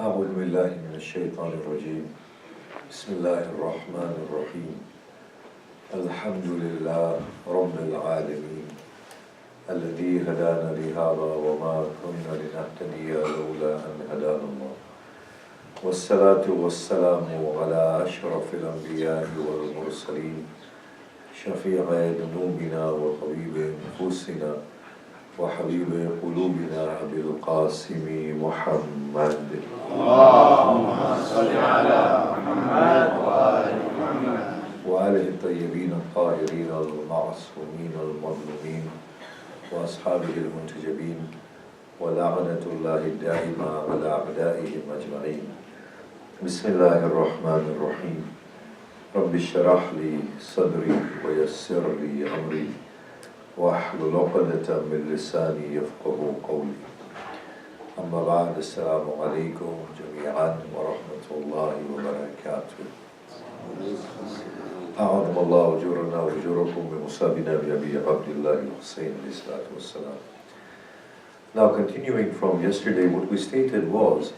أعوذ بالله من الشيطان الرجيم بسم الله الرحمن الرحيم الحمد لله رب العالمين الذي هدانا لهذا وما كنا لنهتدي لولا أن هدانا الله والصلاة والسلام على أشرف الأنبياء والمرسلين شفيع ذنوبنا وطبيب نفوسنا وحبيب قلوبنا أبي القاسم محمد اللهم صل على محمد وآل محمد وآله الطيبين الطاهرين المعصومين المظلومين وأصحابه المنتجبين ولعنة الله الدائمة على أعدائهم أجمعين. بسم الله الرحمن الرحيم. رب اشرح لي صدري ويسر لي أمري واحلل عقدة من لساني يفقه قولي. أما بعد السلام عليكم جميعا ورحمة الله وبركاته. أعظم الله أجورنا وأجوركم بمصابنا بأبي عبد الله الحسين عليه الصلاة والسلام. Now continuing from yesterday, what we stated was,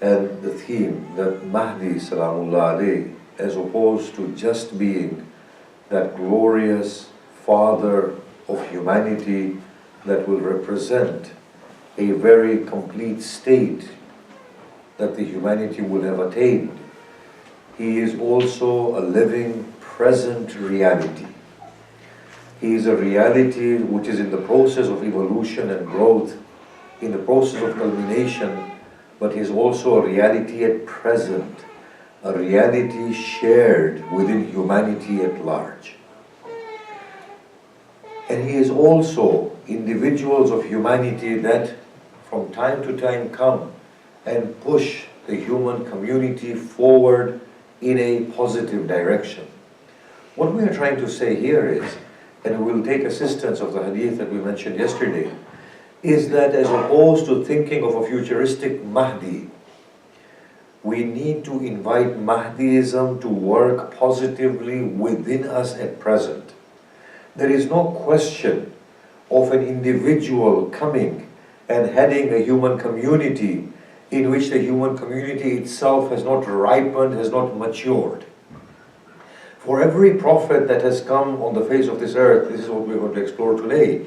and the theme that Mahdi Salamullah alayhi, as opposed to just being that glorious father of humanity that will represent a very complete state that the humanity will have attained, he is also a living, present reality. He is a reality which is in the process of evolution and growth, in the process of culmination, but he is also a reality at present, a reality shared within humanity at large. And he is also individuals of humanity that from time to time come and push the human community forward in a positive direction. What we are trying to say here is, and we will take assistance of the hadith that we mentioned yesterday, is that as opposed to thinking of a futuristic Mahdi, we need to invite Mahdiism to work positively within us at present. There is no question of an individual coming and heading a human community in which the human community itself has not ripened, has not matured. For every prophet that has come on the face of this earth, this is what we're going to explore today,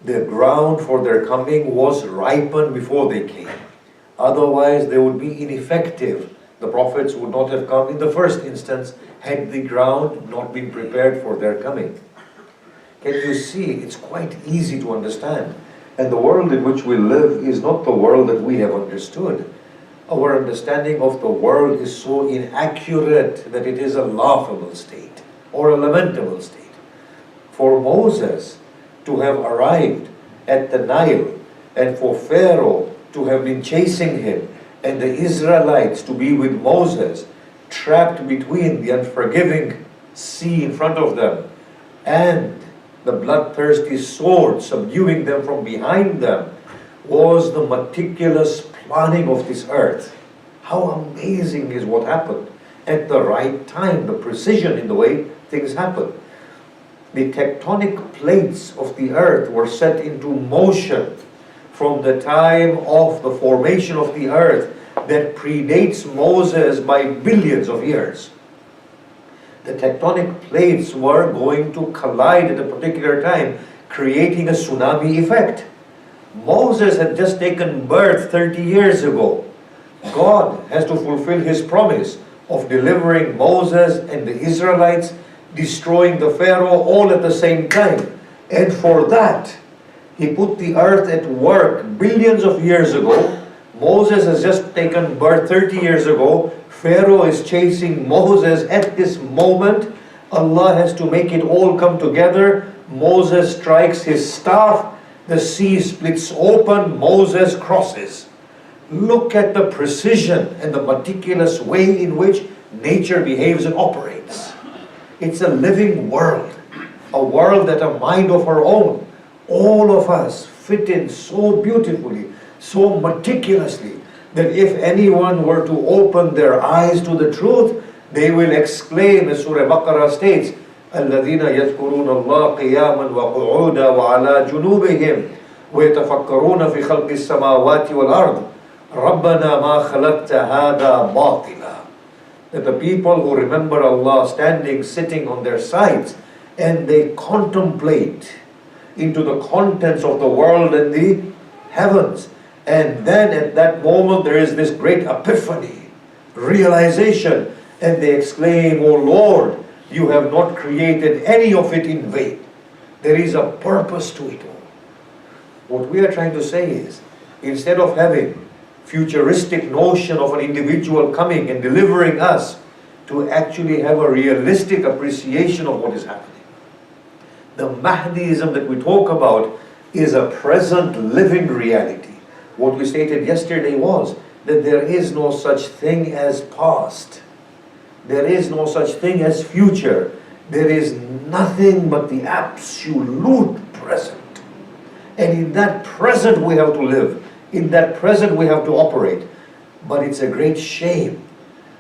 the ground for their coming was ripened before they came. Otherwise, they would be ineffective. The prophets would not have come in the first instance had the ground not been prepared for their coming. Can you see? It's quite easy to understand. And the world in which we live is not the world that we have understood. Our understanding of the world is so inaccurate that it is a laughable state or a lamentable state. For Moses to have arrived at the Nile and for Pharaoh to have been chasing him and the Israelites to be with Moses trapped between the unforgiving sea in front of them and the bloodthirsty sword subduing them from behind them, was the meticulous planning of this earth. How amazing is what happened at the right time, the precision in the way things happen. The tectonic plates of the earth were set into motion from the time of the formation of the earth that predates Moses by billions of years. The tectonic plates were going to collide at a particular time, creating a tsunami effect. Moses had just taken birth 30 years ago. God has to fulfill his promise of delivering Moses and the Israelites, destroying the Pharaoh all at the same time. And for that, he put the earth at work billions of years ago. Moses has just taken birth 30 years ago. Pharaoh is chasing Moses at this moment. Allah has to make it all come together. Moses strikes his staff. The sea splits open. Moses crosses. Look at the precision and the meticulous way in which nature behaves and operates. It's a living world. A world that a mind of our own. All of us fit in so beautifully, so meticulously, that if anyone were to open their eyes to the truth, they will exclaim, as Surah Baqarah states, الَّذِينَ يَذْكُرُونَ اللَّهَ قِيَامًا وَقُعُودًا وَعَلَى جُنُوبِهِمْ وَيَتَفَكَّرُونَ فِي خَلْقِ السَّمَاوَاتِ وَالْأَرْضِ رَبَّنَا مَا خَلَقْتَ هَذَا بَاطِلًا. That the people who remember Allah standing, sitting on their sides, and they contemplate into the contents of the world and the heavens. And then at that moment there is this great epiphany, realization, and they exclaim, "O Lord, you have not created any of it in vain. There is a purpose to it all." What we are trying to say is, instead of having futuristic notion of an individual coming and delivering us, to actually have a realistic appreciation of what is happening. The Mahdiism that we talk about is a present living reality. What we stated yesterday was that there is no such thing as past. There is no such thing as future. There is nothing but the absolute present. And in that present we have to live. In that present we have to operate. But it's a great shame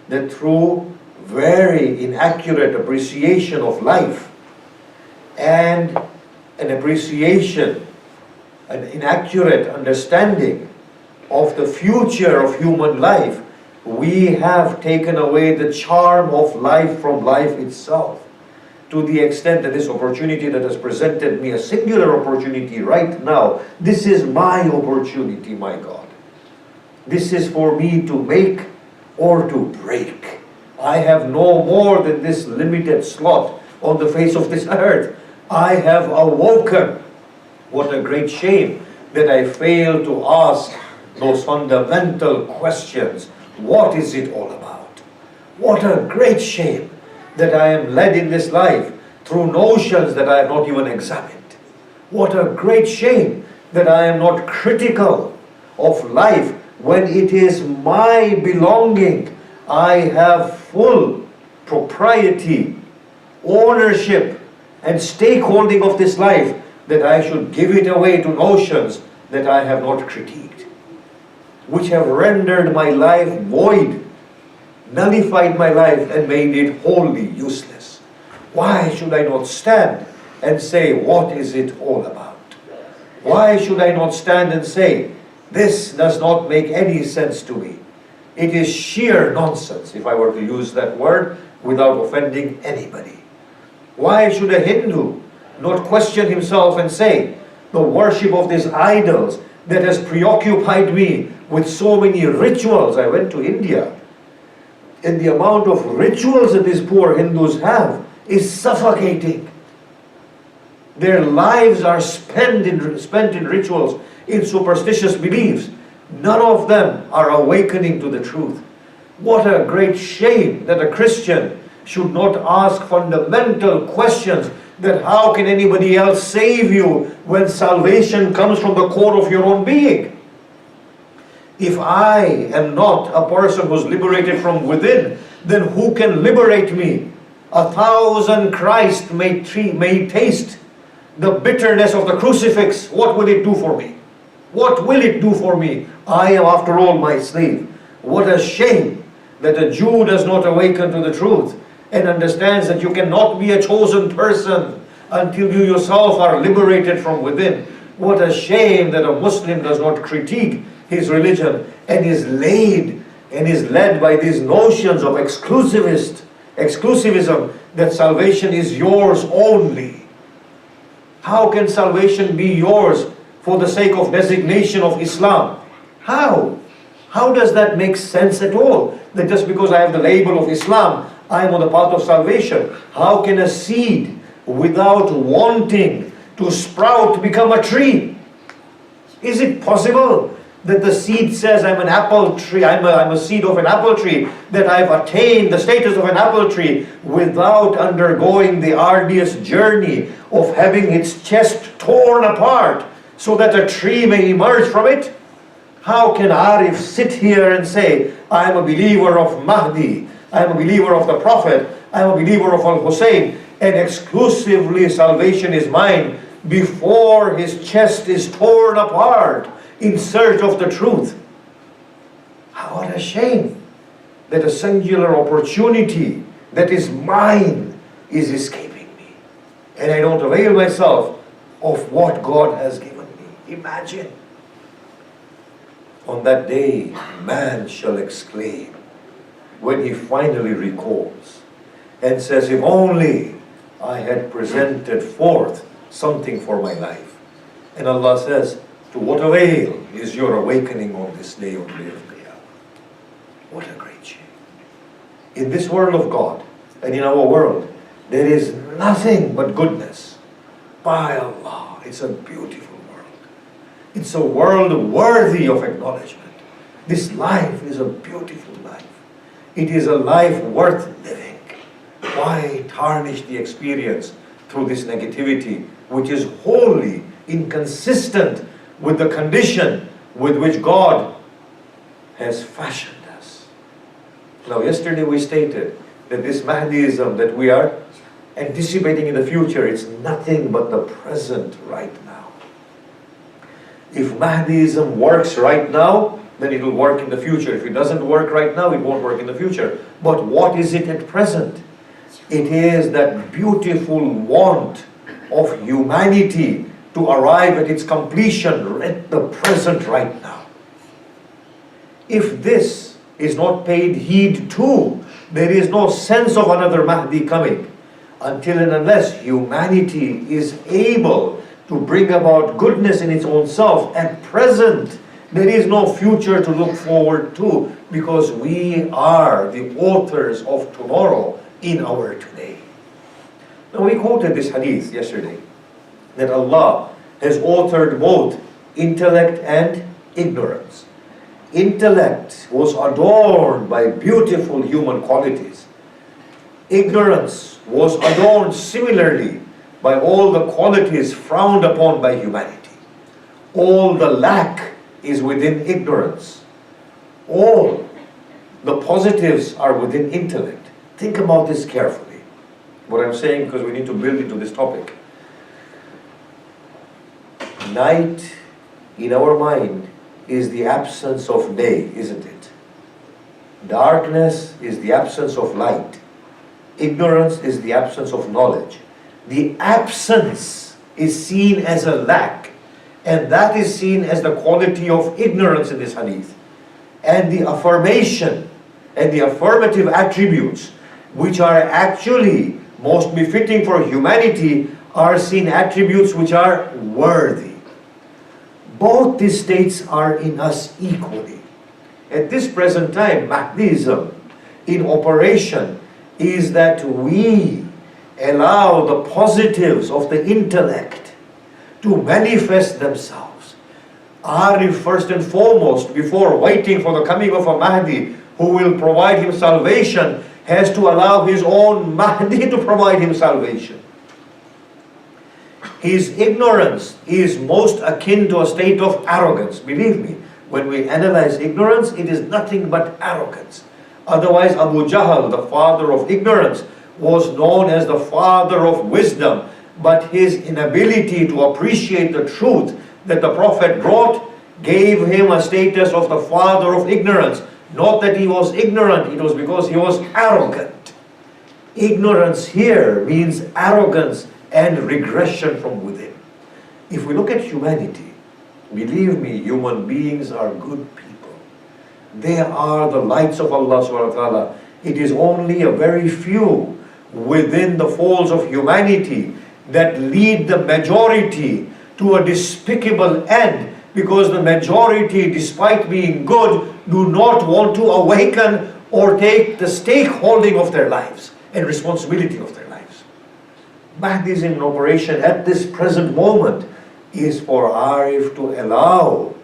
that through very inaccurate appreciation of life and an appreciation, an inaccurate understanding of the future of human life, we have taken away the charm of life from life itself. To the extent that this opportunity that has presented me, a singular opportunity right now, this is my opportunity, my God. This is for me to make or to break. I have no more than this limited slot on the face of this earth. I have awoken. What a great shame that I fail to ask those fundamental questions. What is it all about? What a great shame that I am led in this life through notions that I have not even examined. What a great shame that I am not critical of life when it is my belonging. I have full propriety, ownership, and stakeholding of this life, that I should give it away to notions that I have not critiqued, which have rendered my life void, nullified my life, and made it wholly useless. Why should I not stand and say, what is it all about? Why should I not stand and say, this does not make any sense to me? It is sheer nonsense, if I were to use that word without offending anybody. Why should a Hindu not question himself and say, the worship of these idols that has preoccupied me with so many rituals? I went to India, and the amount of rituals that these poor Hindus have is suffocating. Their lives are spent in rituals, in superstitious beliefs. None of them are awakening to the truth. What a great shame that a Christian should not ask fundamental questions, that how can anybody else save you when salvation comes from the core of your own being? If I am not a person who's liberated from within, then who can liberate me? 1,000 Christ may taste the bitterness of the crucifix. What will it do for me? What will it do for me? I am after all my slave. What a shame that a Jew does not awaken to the truth and understands that you cannot be a chosen person until you yourself are liberated from within. What a shame that a Muslim does not critique his religion and is led by these notions of exclusivism, that salvation is yours only. How can salvation be yours for the sake of designation of Islam? How? How does that make sense at all? That just because I have the label of Islam, I am on the path of salvation. How can a seed, without wanting to sprout, become a tree? Is it possible that the seed says, I'm an apple tree, I'm a seed of an apple tree, that I've attained the status of an apple tree without undergoing the arduous journey of having its chest torn apart so that a tree may emerge from it? How can Arif sit here and say, I am a believer of Mahdi, I am a believer of the Prophet, I am a believer of Al-Hussein, and exclusively salvation is mine, before his chest is torn apart in search of the truth? What a shame that a singular opportunity that is mine is escaping me, and I don't avail myself of what God has given me. Imagine. On that day, man shall exclaim, when he finally recalls, and says, if only I had presented forth something for my life. And Allah says, to what avail is your awakening on this day, on the day of Qiyamah? What a great shame. In this world of God, and in our world, there is nothing but goodness. By Allah, it's a beautiful world. It's a world worthy of acknowledgement. This life is a beautiful life. It is a life worth living. Why tarnish the experience through this negativity, which is wholly inconsistent with the condition with which God has fashioned us? Now, yesterday we stated that this Mahdiism that we are anticipating in the future, it's nothing but the present right now. If Mahdiism works right now, then it will work in the future. If it doesn't work right now, it won't work in the future. But what is it at present? It is that beautiful want of humanity to arrive at its completion at the present right now. If this is not paid heed to, there is no sense of another Mahdi coming, until and unless humanity is able to bring about goodness in its own self. At present, there is no future to look forward to, because we are the authors of tomorrow in our today. Now, we quoted this hadith yesterday, that Allah has authored both intellect and ignorance. Intellect was adorned by beautiful human qualities. Ignorance was adorned similarly by all the qualities frowned upon by humanity. All the lack is within ignorance. All the positives are within intellect. Think about this carefully. What I'm saying, because we need to build into this topic. Night in our mind is the absence of day, isn't it? Darkness is the absence of light. Ignorance is the absence of knowledge. The absence is seen as a lack, and that is seen as the quality of ignorance in this hadith. And the affirmation and the affirmative attributes, which are actually most befitting for humanity, are seen attributes which are worthy. Both these states are in us equally. At this present time, Mahdiism in operation is that we allow the positives of the intellect to manifest themselves. Arif, first and foremost, before waiting for the coming of a Mahdi who will provide him salvation, has to allow his own Mahdi to provide him salvation. His ignorance is most akin to a state of arrogance. Believe me, when we analyze ignorance, it is nothing but arrogance. Otherwise, Abu Jahl, the father of ignorance, was known as the father of wisdom. But his inability to appreciate the truth that the Prophet brought gave him a status of the father of ignorance. Not that he was ignorant, it was because he was arrogant. Ignorance here means arrogance and regression from within. If we look at humanity, believe me, human beings are good people. They are the lights of Allah subhanahu wa ta'ala. It is only a very few within the folds of humanity that lead the majority to a despicable end, because the majority, despite being good, do not want to awaken or take the stakeholding of their lives and responsibility of their lives. Mahdiism in operation at this present moment is for Arif to allow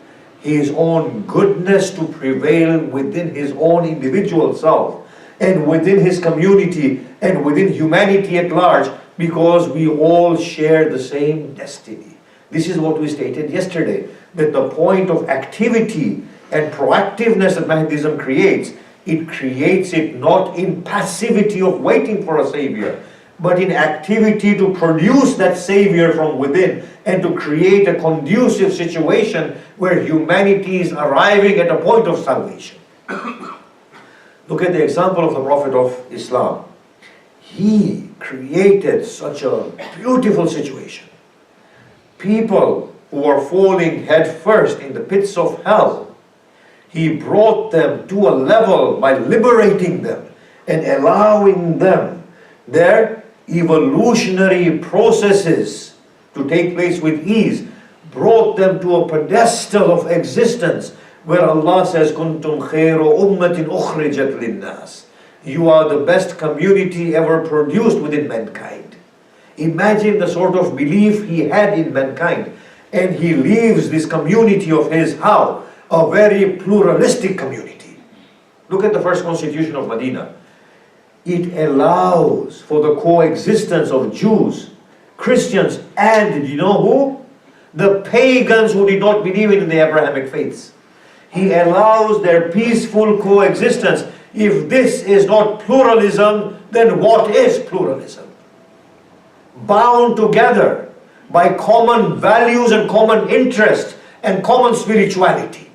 his own goodness to prevail within his own individual self and within his community and within humanity at large, because we all share the same destiny. This is what we stated yesterday, that the point of activity and proactiveness that Mahdiism creates, it creates it not in passivity of waiting for a savior, but in activity to produce that savior from within and to create a conducive situation where humanity is arriving at a point of salvation. Look at the example of the Prophet of Islam. He created such a beautiful situation. People who are falling head first in the pits of hell, He brought them to a level by liberating them and allowing them their evolutionary processes to take place with ease, brought them to a pedestal of existence where Allah says, Kuntum khairu ummatin ukhrijat linnas. You are the best community ever produced within mankind. Imagine the sort of belief he had in mankind. And he leaves this community of his, how? A very pluralistic community. Look at the first constitution of Medina. It allows for the coexistence of Jews, Christians, and you know who? The pagans who did not believe in the Abrahamic faiths. He allows their peaceful coexistence. If this is not pluralism, then what is pluralism? Bound together by common values and common interests and common spirituality.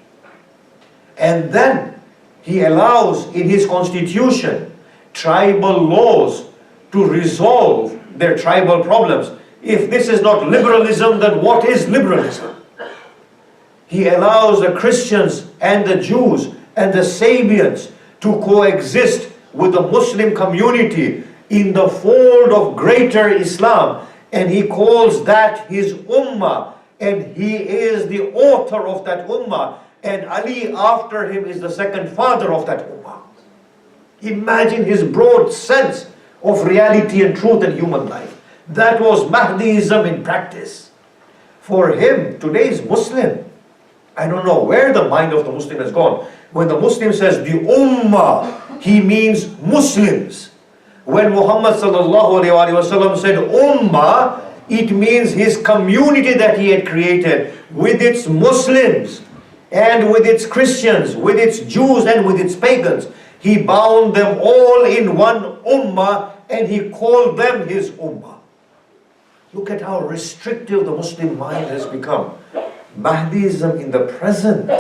And then he allows in his constitution tribal laws to resolve their tribal problems. If this is not liberalism, then what is liberalism? He allows the Christians and the Jews and the Sabians to coexist with the Muslim community in the fold of greater Islam. And he calls that his ummah. And he is the author of that ummah. And Ali after him is the second father of that ummah. Imagine his broad sense of reality and truth in human life. That was Mahdiism in practice. For him, today's Muslim, I don't know where the mind of the Muslim has gone. When the Muslim says the ummah, he means Muslims. When Muhammad sallallahu alaihi wasallam said ummah, it means his community that he had created with its Muslims and with its Christians, with its Jews and with its pagans. He bound them all in one ummah and he called them his ummah. Look at how restrictive the Muslim mind has become. Mahdiism in the present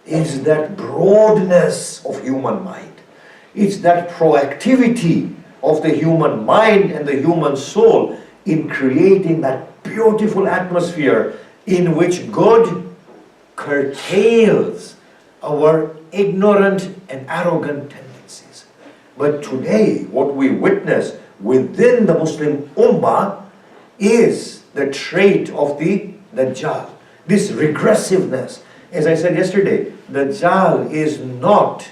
is that broadness of human mind. It's that proactivity of the human mind and the human soul in creating that beautiful atmosphere in which God curtails our ignorant and arrogant tendencies. But today, what we witness within the Muslim Ummah is the trait of the Dajjal. This regressiveness. As I said yesterday, Dajjal is not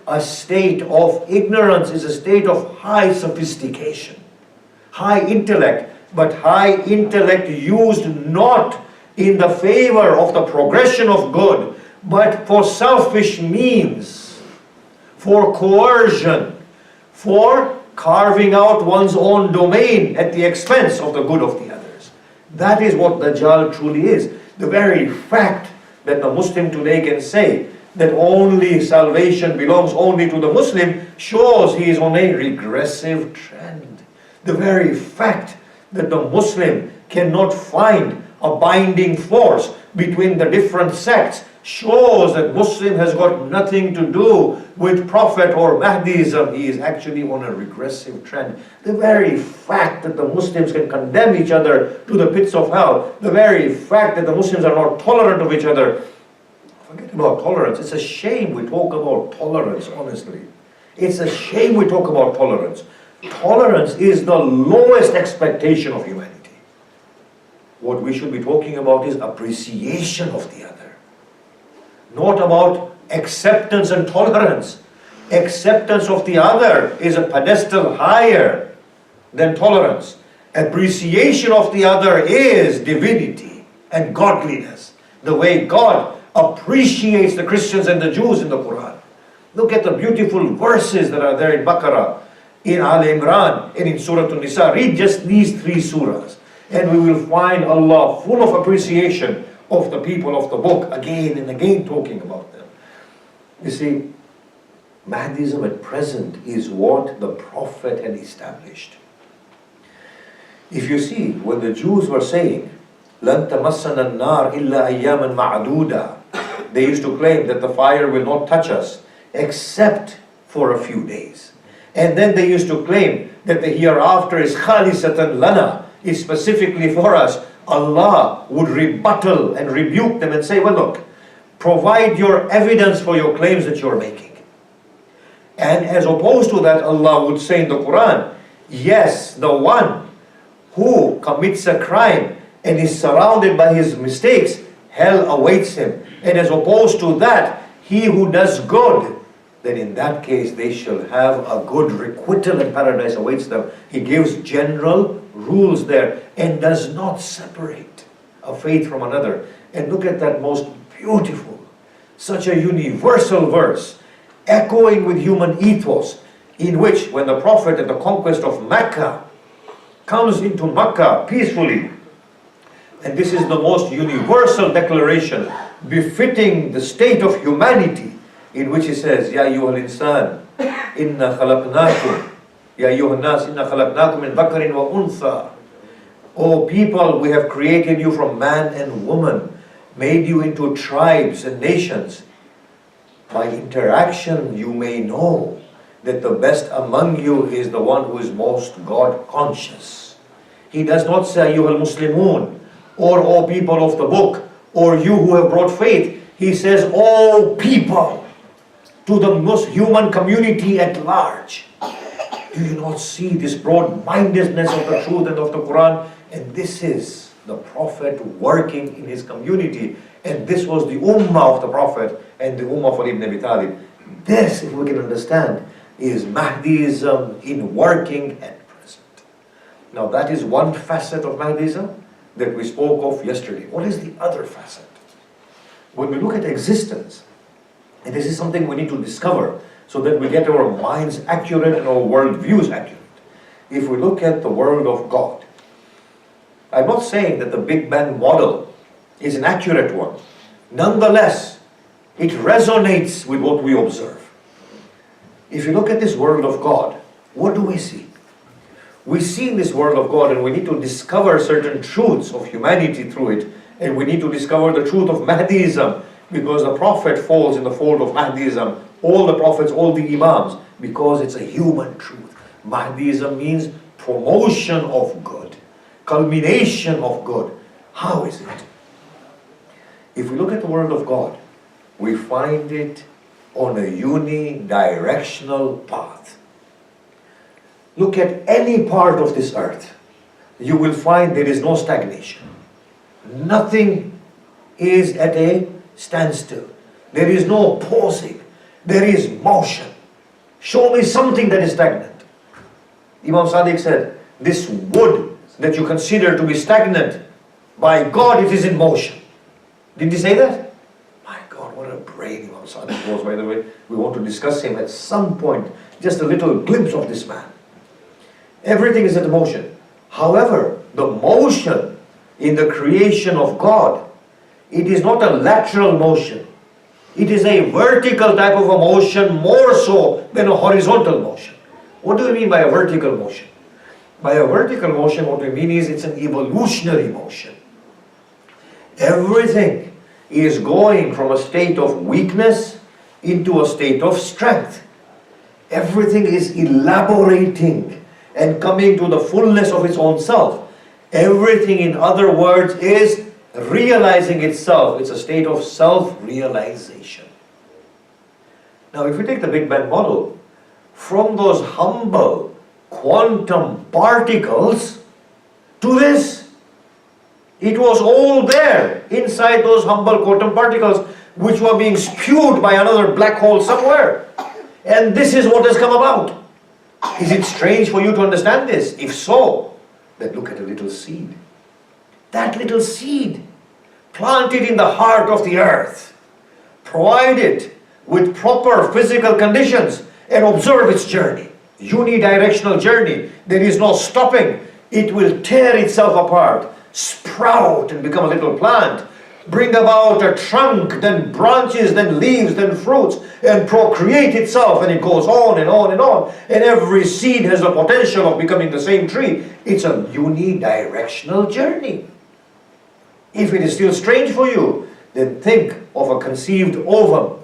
a state of ignorance, it's a state of high sophistication, high intellect, but high intellect used not in the favor of the progression of good, but for selfish means, for coercion, for carving out one's own domain at the expense of the good of the others. That is what Dajjal truly is. The very fact that the Muslim today can say that only salvation belongs only to the Muslim shows he is on a regressive trend. The very fact that the Muslim cannot find a binding force between the different sects shows that Muslim has got nothing to do with Prophet or Mahdiism. He is actually on a regressive trend. The very fact that the Muslims can condemn each other to the pits of hell, the very fact that the Muslims are not tolerant of each other, forget about tolerance. It's a shame we talk about tolerance, honestly. It's a shame we talk about tolerance. Tolerance is the lowest expectation of humanity. What we should be talking about is appreciation of the other. Not about acceptance and tolerance. Acceptance of the other is a pedestal higher than tolerance. Appreciation of the other is divinity and godliness. The way God appreciates the Christians and the Jews in the Quran. Look at the beautiful verses that are there in Baqarah, in Al Imran, and in Surah An-Nisa. Read just these three surahs, and we will find Allah full of appreciation of the people of the book, again and again talking about them. You see, Mahdiism at present is what the Prophet had established. If you see, when the Jews were saying, لَن تَمَسَّنَا النَّارِ إِلَّا أَيَّامًا مَعْدُودًا, they used to claim that the fire will not touch us except for a few days. And then they used to claim that the hereafter is khalisatan lana, is specifically for us. Allah would rebuttal and rebuke them and say, well look, Provide your evidence for your claims that you're making. And as opposed to that, Allah would say in the Quran, yes, the one who commits a crime and is surrounded by his mistakes, hell awaits him. And as opposed to that, he who does good, then in that case they shall have a good requital and paradise awaits them. He gives general rules there and does not separate a faith from another. And look at that most beautiful, such a universal verse, echoing with human ethos, in which when the Prophet at the conquest of Mecca comes into Mecca peacefully, and this is the most universal declaration befitting the state of humanity, in which he says, Ya ayyuhal insan, inna khalaqnakum, Ya ayyuhan nas, inna khalaqnakum min dhakarin wa untha. O people, we have created you from man and woman, made you into tribes and nations. By interaction, you may know that the best among you is the one who is most God conscious. He does not say, Ayyuhal Muslimun, or O people of the book, or you who have brought faith. He says, O people, to the most human community at large. Do you not see this broad-mindedness of the truth and of the Quran? And this is the Prophet working in his community. And this was the ummah of the Prophet and the ummah of Ali ibn Abi Talib. This, if we can understand, is Mahdiism in working at present. Now that is one facet of Mahdiism that we spoke of yesterday. What is the other facet? When we look at existence, and this is something we need to discover so that we get our minds accurate and our world views accurate. If we look at the world of God, I'm not saying that the Big Bang model is an accurate one. Nonetheless, it resonates with what we observe. If you look at this world of God, what do we see? We see in this world of God, and we need to discover certain truths of humanity through it, and we need to discover the truth of Mahdiism, because the Prophet falls in the fold of Mahdiism, all the Prophets, all the Imams, because it's a human truth. Mahdiism means promotion of good, culmination of good. How is it? If we look at the world of God, we find it on a unidirectional path. Look at any part of this earth, you will find there is no stagnation. Nothing is at a standstill. There is no pausing. There is motion. Show me something that is stagnant. Imam Sadiq said, this wood that you consider to be stagnant, by God it is in motion. Did he say that? My God, what a brain Imam Sadiq was, by the way. We want to discuss him at some point. Just a little glimpse of this man. Everything is in motion. However, the motion in the creation of God, it is not a lateral motion. It is a vertical type of a motion, more so than a horizontal motion. What do we mean by a vertical motion? By a vertical motion, what we mean is it's an evolutionary motion. Everything is going from a state of weakness into a state of strength. Everything is elaborating and coming to the fullness of its own self. Everything, in other words, is realizing itself. It's a state of self-realization. Now, if we take the Big Bang model, from those humble quantum particles to this, it was all there inside those humble quantum particles, which were being spewed by another black hole somewhere. And this is what has come about. Is it strange for you to understand this? If so, then look at a little seed. That little seed, planted in the heart of the earth, provide it with proper physical conditions and observe its journey. Unidirectional journey. There is no stopping. It will tear itself apart, sprout and become a little plant, bring about a trunk, then branches, then leaves, then fruits, and procreate itself, and it goes on and on and on. And every seed has the potential of becoming the same tree. It's a unidirectional journey. If it is still strange for you, then think of a conceived ovum.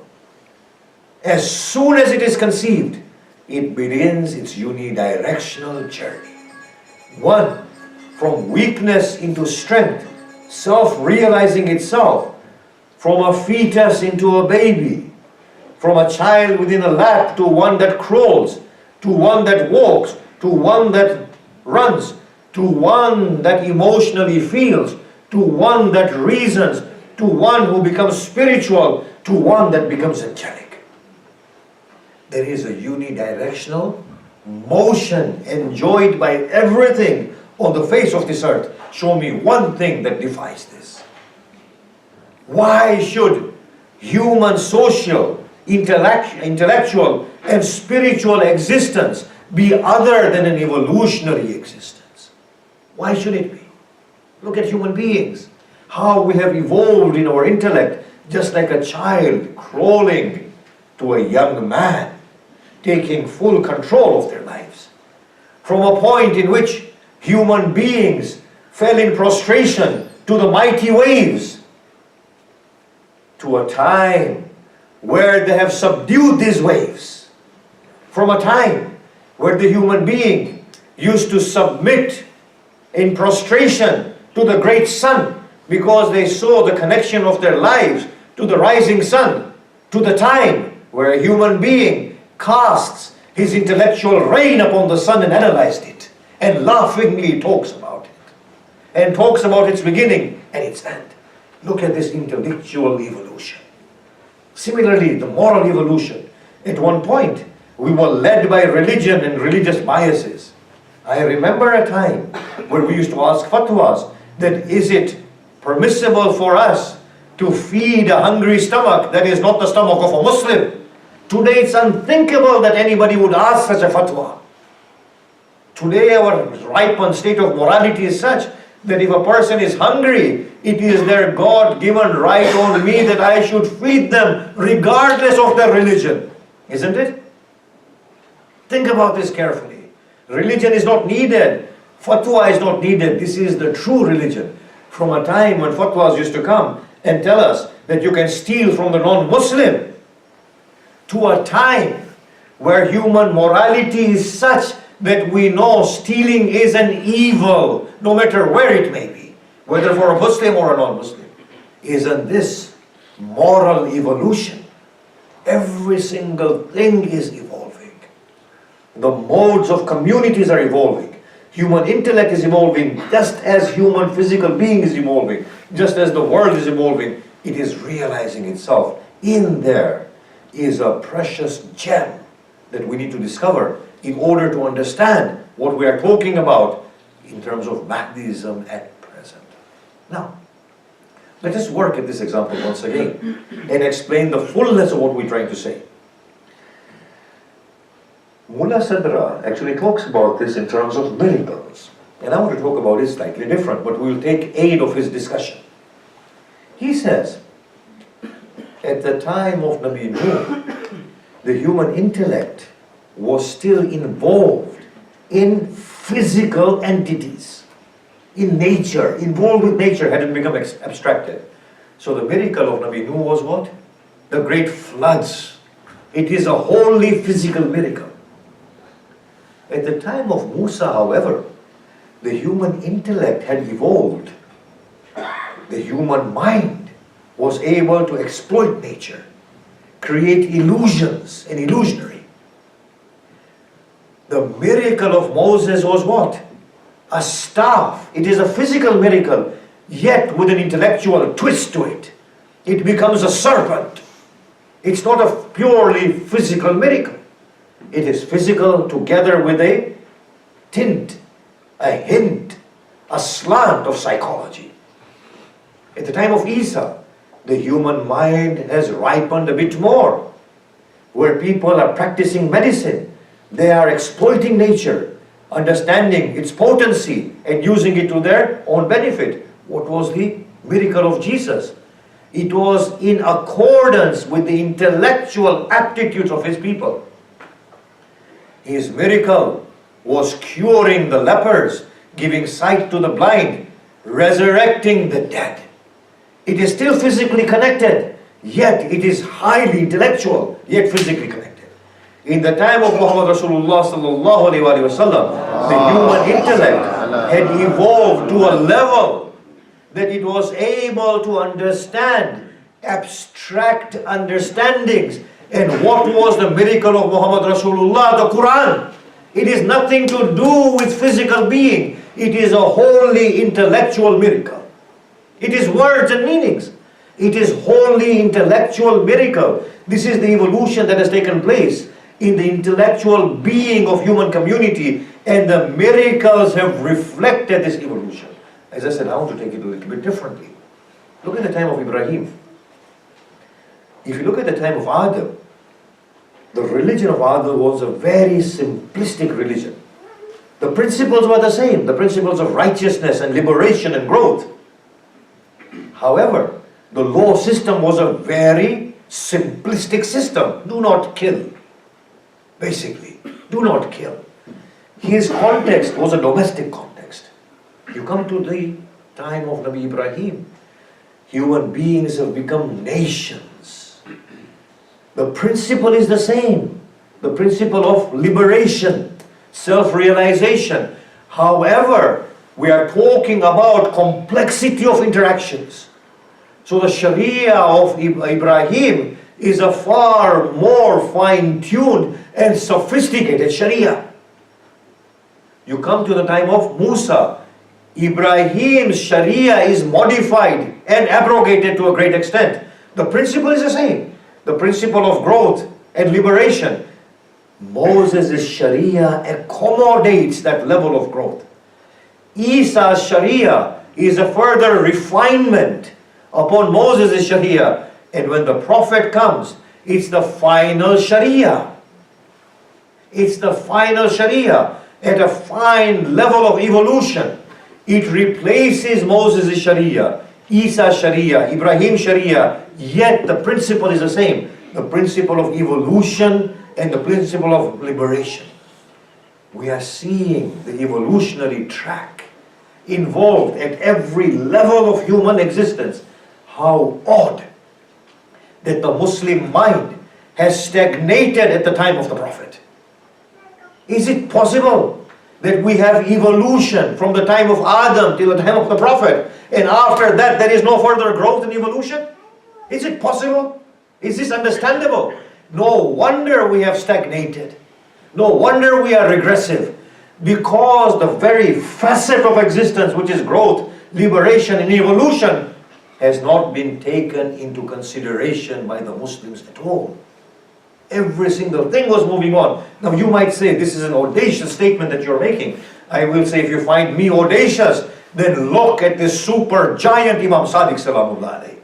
As soon as it is conceived, it begins its unidirectional journey. One, from weakness into strength, self-realizing itself, from a fetus into a baby, from a child within a lap to one that crawls, to one that walks, to one that runs, to one that emotionally feels, to one that reasons, to one who becomes spiritual, to one that becomes angelic. There is a unidirectional motion enjoyed by everything on the face of this earth. Show me one thing that defies this. Why should human social, intellectual and spiritual existence be other than an evolutionary existence? Why should it be? Look at human beings, how we have evolved in our intellect, just like a child crawling to a young man, taking full control of their lives. From a point in which human beings fell in prostration to the mighty waves, to a time where they have subdued these waves. From a time where the human being used to submit in prostration to the great sun because they saw the connection of their lives to the rising sun, to the time where a human being casts his intellectual rain upon the sun and analyzed it and laughingly talks about it and talks about its beginning and its end. Look at this intellectual evolution. Similarly, the moral evolution. At one point, we were led by religion and religious biases. I remember a time where we used to ask fatwas that is it permissible for us to feed a hungry stomach that is not the stomach of a Muslim? Today it's unthinkable that anybody would ask such a fatwa. Today our ripened state of morality is such that if a person is hungry, it is their God-given right on me that I should feed them regardless of their religion. Isn't it? Think about this carefully. Religion is not needed. Fatwa is not needed. This is the true religion. From a time when fatwas used to come and tell us that you can steal from the non-Muslim, to a time where human morality is such that we know stealing is an evil, no matter where it may be, whether for a Muslim or a non-Muslim. Isn't this moral evolution? Every single thing is evolving. The modes of communities are evolving. Human intellect is evolving just as human physical being is evolving. Just as the world is evolving, it is realizing itself. In there is a precious gem that we need to discover in order to understand what we are talking about in terms of Mahdiism at present. Now, let us work at this example once again and explain the fullness of what we're trying to say. Mullah Sadra actually talks about this in terms of miracles. And I want to talk about it slightly different, but we will take aid of his discussion. He says, at the time of Nabi Nuh, the human intellect was still involved in physical entities, in nature, involved with nature, hadn't become abstracted. So the miracle of Nabi Nuh was what? The great floods. It is a wholly physical miracle. At the time of Musa, however, the human intellect had evolved. The human mind was able to exploit nature, create illusions and illusionary. The miracle of Moses was what? A staff. It is a physical miracle, yet with an intellectual twist to it. It becomes a serpent. It's not a purely physical miracle. It is physical together with a tint, a hint, a slant of psychology. At the time of Isa, the human mind has ripened a bit more, where people are practicing medicine. They are exploiting nature, understanding its potency and using it to their own benefit. What was the miracle of Jesus? It was in accordance with the intellectual aptitudes of his people. His miracle was curing the lepers, giving sight to the blind, resurrecting the dead. It is still physically connected, yet it is highly intellectual, yet physically connected. In the time of Muhammad Rasulullah sallallahu alaihi wasallam, the human intellect had evolved to a level that it was able to understand abstract understandings. And what was the miracle of Muhammad Rasulullah? The Quran. It is nothing to do with physical being. It is a wholly intellectual miracle. It is words and meanings. It is wholly intellectual miracle. This is the evolution that has taken place in the intellectual being of human community, and the miracles have reflected this evolution. As I said, I want to take it a little bit differently. Look at the time of Ibrahim. If you look at the time of Adam, the religion of Adam was a very simplistic religion. The principles were the same, the principles of righteousness and liberation and growth. However, the law system was a very simplistic system. Do not kill. Basically, do not kill. His context was a domestic context. You come to the time of Nabi Ibrahim, human beings have become nations. The principle is the same. The principle of liberation, self-realization. However, we are talking about complexity of interactions. So the Sharia of Ibrahim is a far more fine-tuned and sophisticated Sharia. You come to the time of Musa. Ibrahim's Sharia is modified and abrogated to a great extent. The principle is the same. The principle of growth and liberation. Moses' Sharia accommodates that level of growth. Isa's Sharia is a further refinement upon Moses' Sharia. And when the Prophet comes, it's the final Sharia. It's the final Sharia at a fine level of evolution. It replaces Moses' Sharia, Isa's Sharia, Ibrahim's Sharia, yet the principle is the same. The principle of evolution and the principle of liberation. We are seeing the evolutionary track involved at every level of human existence. How odd that the Muslim mind has stagnated at the time of the Prophet. Is it possible that we have evolution from the time of Adam till the time of the Prophet, and after that there is no further growth and evolution? Is it possible? Is this understandable? No wonder we have stagnated. No wonder we are regressive. Because the very facet of existence, which is growth, liberation and evolution, has not been taken into consideration by the Muslims at all. Every single thing was moving on. Now you might say, this is an audacious statement that you're making. I will say, if you find me audacious, then look at this super giant Imam Sadiq Salamullah alayhi.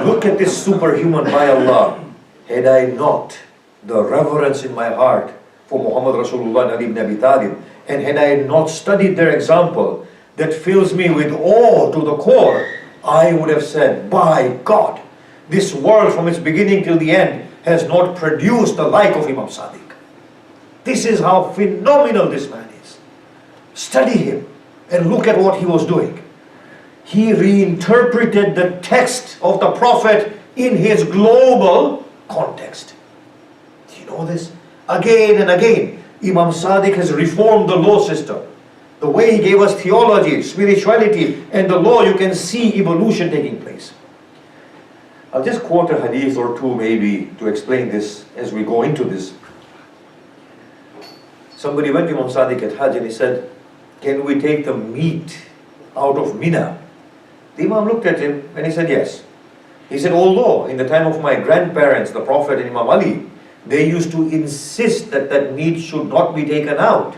Look at this superhuman by Allah. Had I not the reverence in my heart for Muhammad Rasulullah and Ali ibn Abi Talib, and had I not studied their example that fills me with awe to the core, I would have said, by God, this world from its beginning till the end has not produced the like of Imam Sadiq. This is how phenomenal this man is. Study him and look at what he was doing. He reinterpreted the text of the Prophet in his global context. Do you know this? Again and again, Imam Sadiq has reformed the law system. The way he gave us theology, spirituality, and the law, you can see evolution taking place. I'll just quote a hadith or two maybe to explain this as we go into this. Somebody went to Imam Sadiq at Hajj and he said, can we take the meat out of Mina? The Imam looked at him and he said, yes. He said, although in the time of my grandparents, the Prophet and Imam Ali, they used to insist that that meat should not be taken out.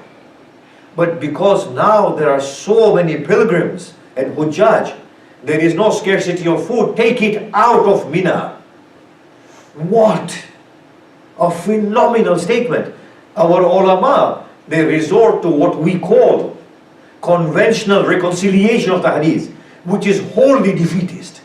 But because now there are so many pilgrims and Hujjaj, there is no scarcity of food, take it out of Mina. What a phenomenal statement. Our ulama, they resort to what we call conventional reconciliation of the hadith, which is wholly defeatist.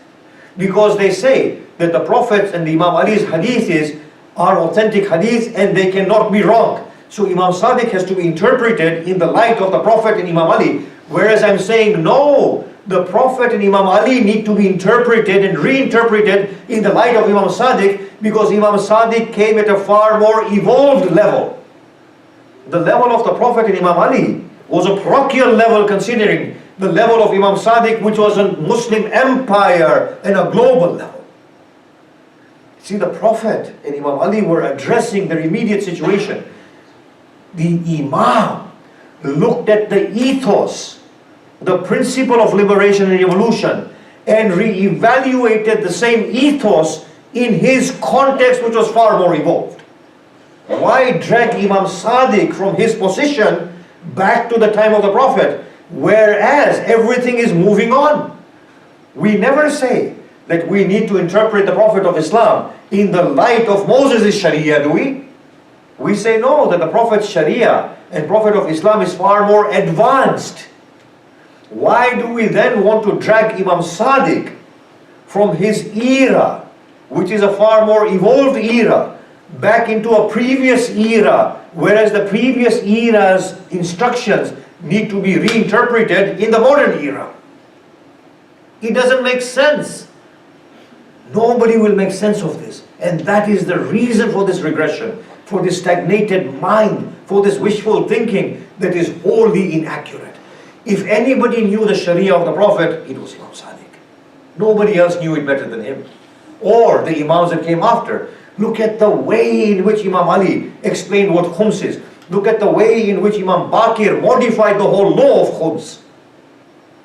Because they say that the Prophet's and the Imam Ali's hadiths are authentic hadiths and they cannot be wrong. So Imam Sadiq has to be interpreted in the light of the Prophet and Imam Ali. Whereas I'm saying, no, the Prophet and Imam Ali need to be interpreted and reinterpreted in the light of Imam Sadiq, because Imam Sadiq came at a far more evolved level. The level of the Prophet and Imam Ali was a parochial level considering the level of Imam Sadiq, which was a Muslim empire and a global level. See, the Prophet and Imam Ali were addressing their immediate situation. The Imam looked at the ethos, the principle of liberation and revolution, and re-evaluated the same ethos in his context, which was far more evolved. Why drag Imam Sadiq from his position back to the time of the Prophet, whereas everything is moving on? We never say that we need to interpret the Prophet of Islam in the light of Moses' Sharia, do we? We say no, that the Prophet's Sharia and Prophet of Islam is far more advanced. Why do we then want to drag Imam Sadiq from his era, which is a far more evolved era, back into a previous era, whereas the previous era's instructions need to be reinterpreted in the modern era? It doesn't make sense. Nobody will make sense of this. And that is the reason for this regression, for this stagnated mind, for this wishful thinking that is wholly inaccurate. If anybody knew the Sharia of the Prophet, it was Imam Sadiq. Nobody else knew it better than him. Or the Imams that came after. Look at the way in which Imam Ali explained what khums is. Look at the way in which Imam Baqir modified the whole law of khums.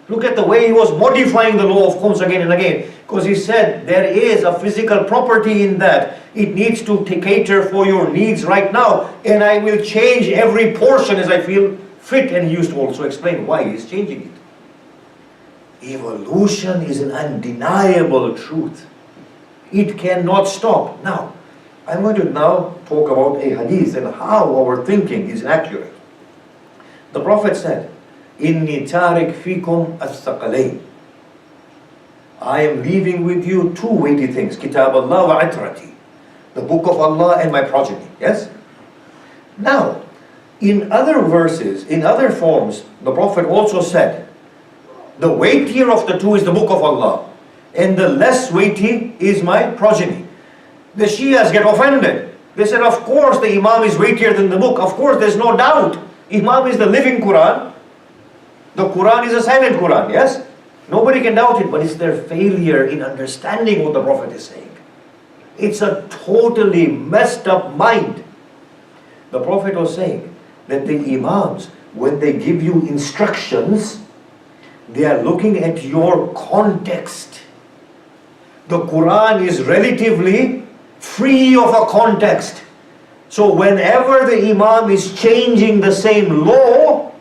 Look at the way he was modifying the law of khums again and again. Because he said there is a physical property in that. It needs to cater for your needs right now. And I will change every portion as I feel fit. And he used to also explain why he's changing it. Evolution is an undeniable truth. It cannot stop. Now, I'm going to now talk about a hadith and how our thinking is accurate. The Prophet said, Inni tarik fikum as-saqalayn. I am leaving with you two weighty things. Kitab Allah wa itrati. The book of Allah and my progeny. Yes? Now, in other verses, in other forms, the Prophet also said, the weightier of the two is the book of Allah, and the less weighty is my progeny. The Shias get offended. They said, of course the Imam is weightier than the book. Of course, there's no doubt. Imam is the living Quran. The Quran is a silent Quran, yes? Nobody can doubt it, but it's their failure in understanding what the Prophet is saying. It's a totally messed up mind. The Prophet was saying that the Imams, when they give you instructions, they are looking at your context. The Quran is relatively free of a context. So whenever the Imam is changing the same law,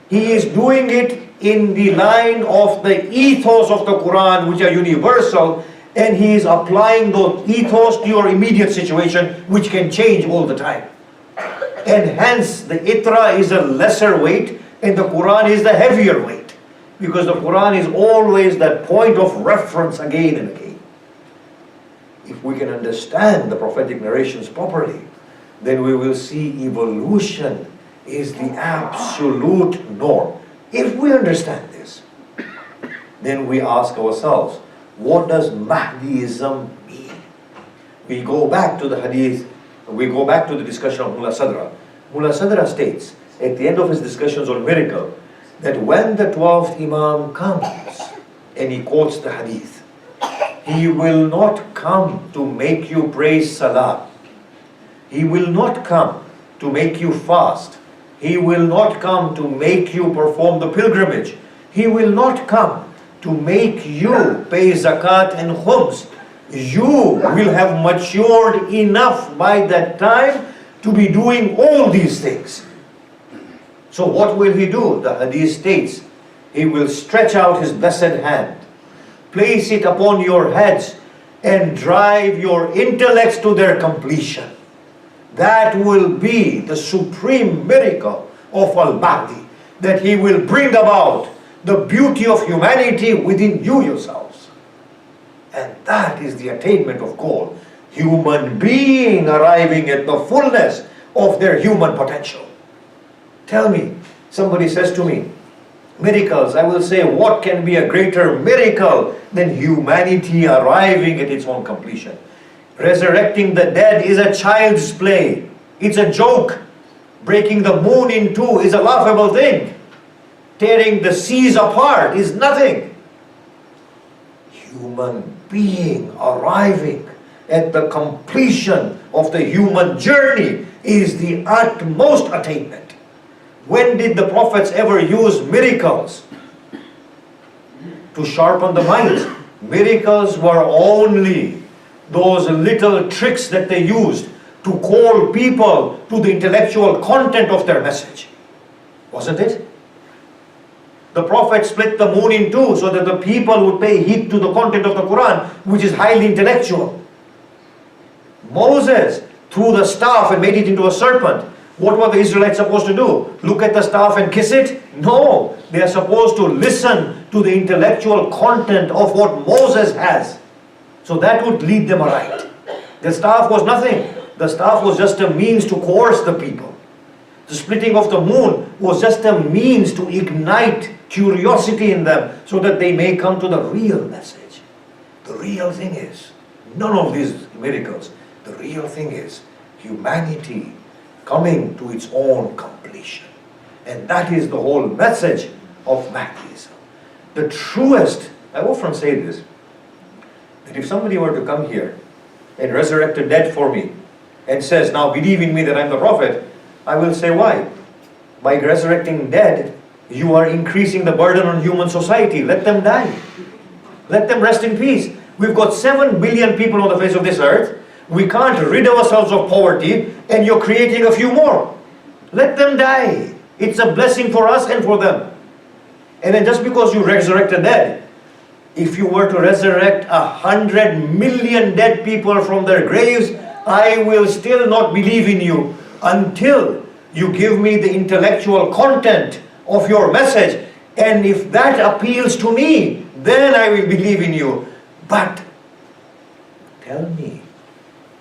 he is doing it in the line of the ethos of the Quran, which are universal, and he is applying those ethos to your immediate situation, which can change all the time. And hence the itra is a lesser weight and the Quran is the heavier weight, because the Quran is always that point of reference again and again. If we can understand the prophetic narrations properly, then we will see evolution is the absolute norm. If we understand this, then we ask ourselves, what does Mahdiism mean? We go back to the hadith, we go back to the discussion of Mullah Sadra. Mullah Sadra states, at the end of his discussions on miracle, that when the 12th Imam comes, and he quotes the hadith, he will not come to make you pray Salah. He will not come to make you fast. He will not come to make you perform the pilgrimage. He will not come to make you pay zakat and khums. You will have matured enough by that time to be doing all these things. So what will he do? The hadith states, he will stretch out his blessed hand, place it upon your heads, and drive your intellects to their completion. That will be the supreme miracle of Al-Mahdi, that he will bring about the beauty of humanity within you yourselves. And that is the attainment of goal. Human being arriving at the fullness of their human potential. Tell me, somebody says to me, miracles, I will say, what can be a greater miracle than humanity arriving at its own completion? Resurrecting the dead is a child's play. It's a joke. Breaking the moon in two is a laughable thing. Tearing the seas apart is nothing. Human being arriving at the completion of the human journey is the utmost attainment. When did the prophets ever use miracles to sharpen the minds? Miracles were only those little tricks that they used to call people to the intellectual content of their message. Wasn't it? The Prophet split the moon in two so that the people would pay heed to the content of the Quran, which is highly intellectual. Moses threw the staff and made it into a serpent. What were the Israelites supposed to do? Look at the staff and kiss it? No, they are supposed to listen to the intellectual content of what Moses has. So that would lead them aright. The staff was nothing. The staff was just a means to coerce the people. The splitting of the moon was just a means to ignite curiosity in them so that they may come to the real message. The real thing is, none of these miracles, the real thing is humanity coming to its own completion. And that is the whole message of Mahdiism. The truest, I often say this, that if somebody were to come here and resurrect the dead for me and says, now believe in me that I'm the Prophet, I will say, why? By resurrecting dead, you are increasing the burden on human society. Let them die. Let them rest in peace. We've got 7 billion people on the face of this earth. We can't rid ourselves of poverty, and you're creating a few more. Let them die. It's a blessing for us and for them. And then just because you resurrect the dead, if you were to resurrect 100 million dead people from their graves, I will still not believe in you until you give me the intellectual content of your message. And if that appeals to me, then I will believe in you. But tell me,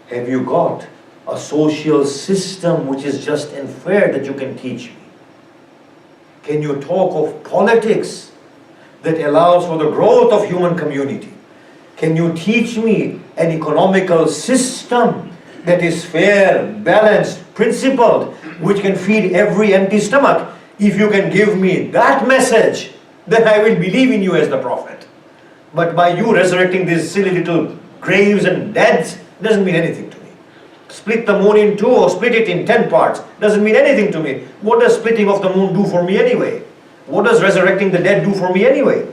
have you got a social system which is just and fair that you can teach me? Can you talk of politics that allows for the growth of human community? Can you teach me an economical system that is fair, balanced, principled, which can feed every empty stomach? If you can give me that message, then I will believe in you as the Prophet. But by you resurrecting these silly little graves and deads doesn't mean anything to me. Split the moon in two or split it in 10 parts doesn't mean anything to me. What does splitting of the moon do for me anyway? What does resurrecting the dead do for me anyway?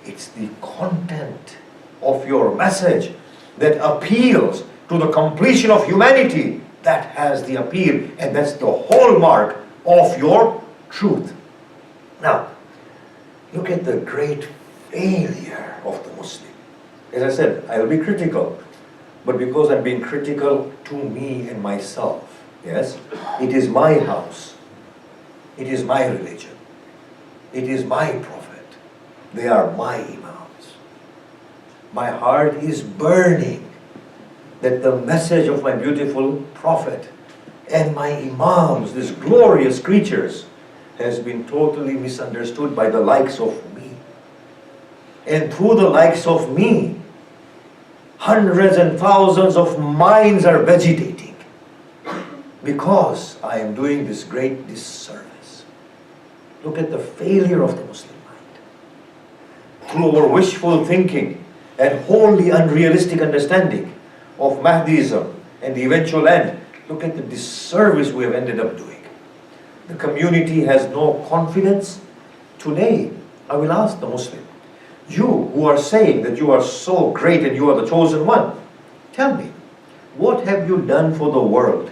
It's the content of your message that appeals to the completion of humanity. That has the appeal, and that's the hallmark of your truth. Now, look at the great failure of the Muslim. As I said, I will be critical, but because I'm being critical to me and myself, yes, it is my house, it is my religion, it is my prophet, they are my imams. My heart is burning that the message of my beautiful prophet and my imams, these glorious creatures, has been totally misunderstood by the likes of me. And through the likes of me, hundreds and thousands of minds are vegetating because I am doing this great disservice. Look at the failure of the Muslim mind. Through our wishful thinking and wholly unrealistic understanding of Mahdiism and the eventual end, look at the disservice we have ended up doing. The community has no confidence. Today, I will ask the Muslim, you who are saying that you are so great and you are the chosen one, tell me, what have you done for the world?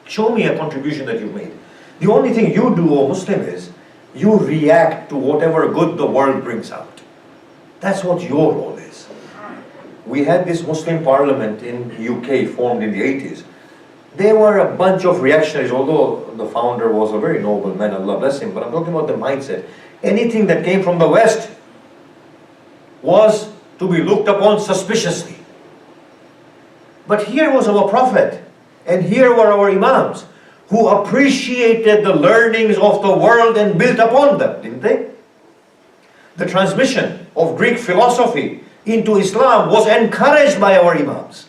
Show me a contribution that you've made. The only thing you do, O Muslim, is you react to whatever good the world brings out. That's what your role is. We had this Muslim parliament in UK formed in the 80s. They were a bunch of reactionaries, although the founder was a very noble man, Allah bless him, but I'm talking about the mindset. Anything that came from the West was to be looked upon suspiciously. But here was our Prophet, and here were our Imams, who appreciated the learnings of the world and built upon them, didn't they? The transmission of Greek philosophy into Islam was encouraged by our Imams.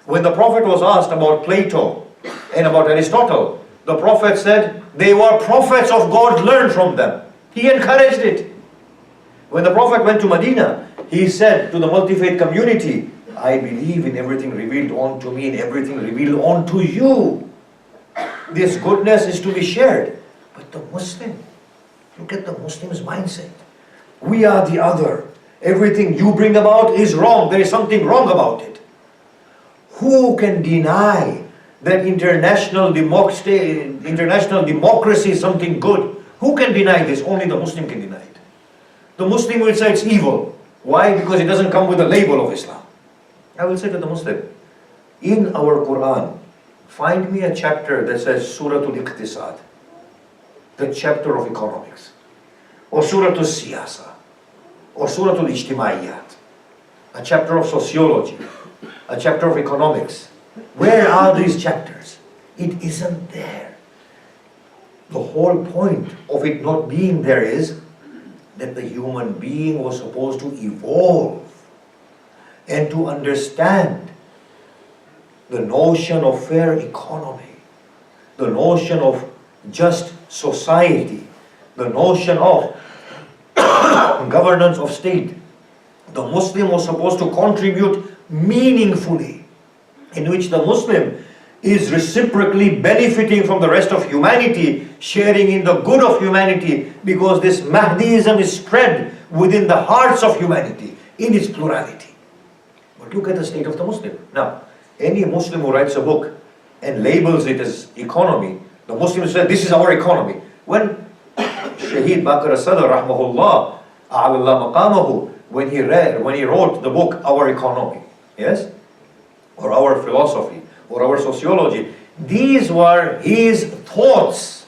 When the Prophet was asked about Plato And about Aristotle, the Prophet said, they were prophets of God, learn from them. He encouraged it. When the Prophet went to Medina, he said to the multi-faith community, I believe in everything revealed unto me and everything revealed unto you. This goodness is to be shared. But the Muslim, look at the Muslim's mindset. We are the other. Everything you bring about is wrong. There is something wrong about it. Who can deny that international democracy is something good? Who can deny this? Only the Muslim can deny it. The Muslim will say it's evil. Why? Because it doesn't come with the label of Islam. I will say to the Muslim, in our Quran, find me a chapter that says Surah Al-Iqtisad, the chapter of economics, or Surah Al-Siyasa, or Surah Al-Ijtimaiyat, a chapter of sociology, a chapter of economics. Where are these chapters? It isn't there. The whole point of it not being there is that the human being was supposed to evolve and to understand the notion of fair economy, the notion of just society, the notion of governance of state. The Muslim was supposed to contribute meaningfully, in which the Muslim is reciprocally benefiting from the rest of humanity, sharing in the good of humanity, because this Mahdiism is spread within the hearts of humanity in its plurality. But look at the state of the Muslim. Now, any Muslim who writes a book and labels it as economy, the Muslims say this is our economy. When Shaheed Bakr as-Sadr rahmahullah a'ala maqamahu, when he wrote the book Our Economy, yes, or Our Philosophy, or Our Sociology, these were his thoughts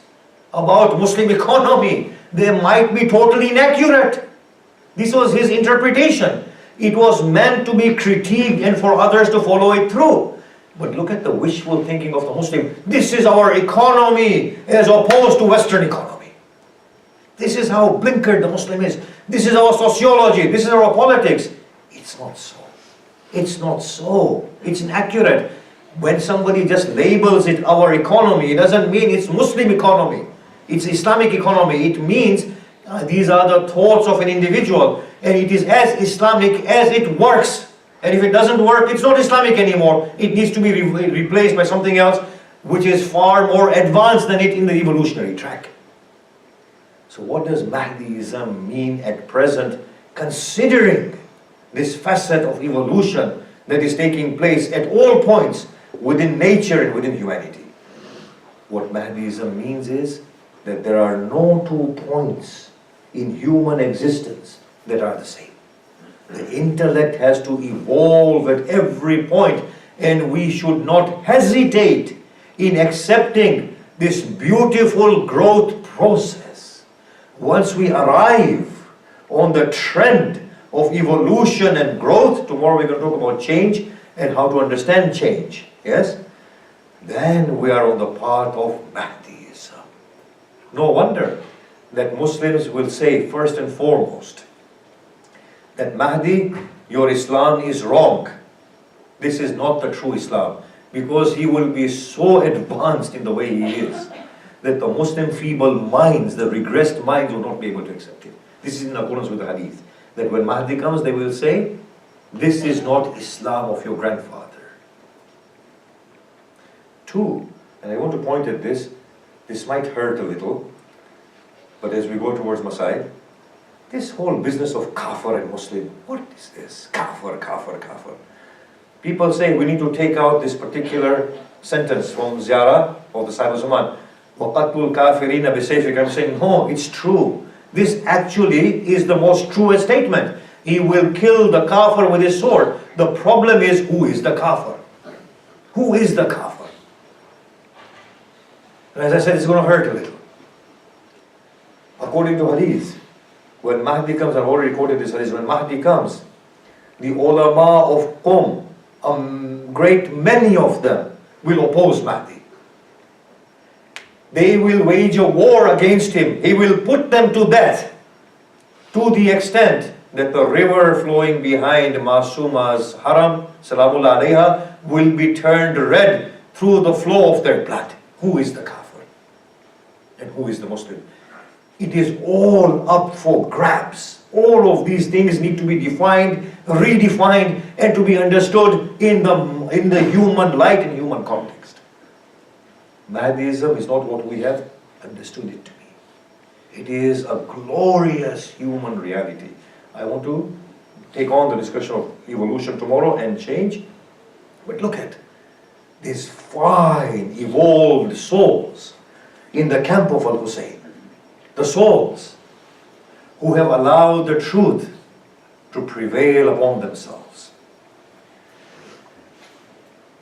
about Muslim economy. They might be totally inaccurate. This was his interpretation. It was meant to be critiqued and for others to follow it through. But look at the wishful thinking of the Muslim. This is our economy as opposed to Western economy. This is how blinkered the Muslim is. This is our sociology. This is our politics. It's not so. It's not so. It's inaccurate. When somebody just labels it our economy, it doesn't mean it's Muslim economy. It's Islamic economy. It means these are the thoughts of an individual, and it is as Islamic as it works. And if it doesn't work, it's not Islamic anymore. It needs to be replaced by something else which is far more advanced than it in the evolutionary track. So what does Mahdiism mean at present, considering this facet of evolution that is taking place at all points within nature and within humanity? What Mahdiism means is that there are no two points in human existence that are the same. The intellect has to evolve at every point, and we should not hesitate in accepting this beautiful growth process. Once we arrive on the trend of evolution and growth, tomorrow we're going to talk about change and how to understand change, yes? Then we are on the path of Mahdiism. No wonder that Muslims will say first and foremost that Mahdi, your Islam is wrong. This is not the true Islam, because he will be so advanced in the way he is that the Muslim feeble minds, the regressed minds, will not be able to accept it. This is in accordance with the hadith, that when Mahdi comes, they will say, this is not Islam of your grandfather. Two, and I want to point at this might hurt a little, but as we go towards Masai, this whole business of kafir and Muslim, what is this? Kafir, kafir, kafir. People say we need to take out this particular sentence from Ziyarah of the Sahib Zaman. وَقَتْلُ الْكَافِرِينَ بِسَيْفِكَ. I'm saying, no, it's true. This actually is the most truest statement. He will kill the kafir with his sword. The problem is, who is the kafir? Who is the kafir? And as I said, it's going to hurt a little. According to hadith, when Mahdi comes, I've already quoted this hadith, when Mahdi comes, the ulama of Qom, a great many of them, will oppose Mahdi. They will wage a war against him. He will put them to death, to the extent that the river flowing behind Masuma's haram, Salamullah alayha, will be turned red through the flow of their blood. Who is the kafir? And who is the Muslim? It is all up for grabs. All of these things need to be defined, redefined, and to be understood in the human light and human context. Mahdiism is not what we have understood it to be. It is a glorious human reality. I want to take on the discussion of evolution tomorrow and change. But look at these fine, evolved souls in the camp of Al-Hussein. The souls who have allowed the truth to prevail upon themselves.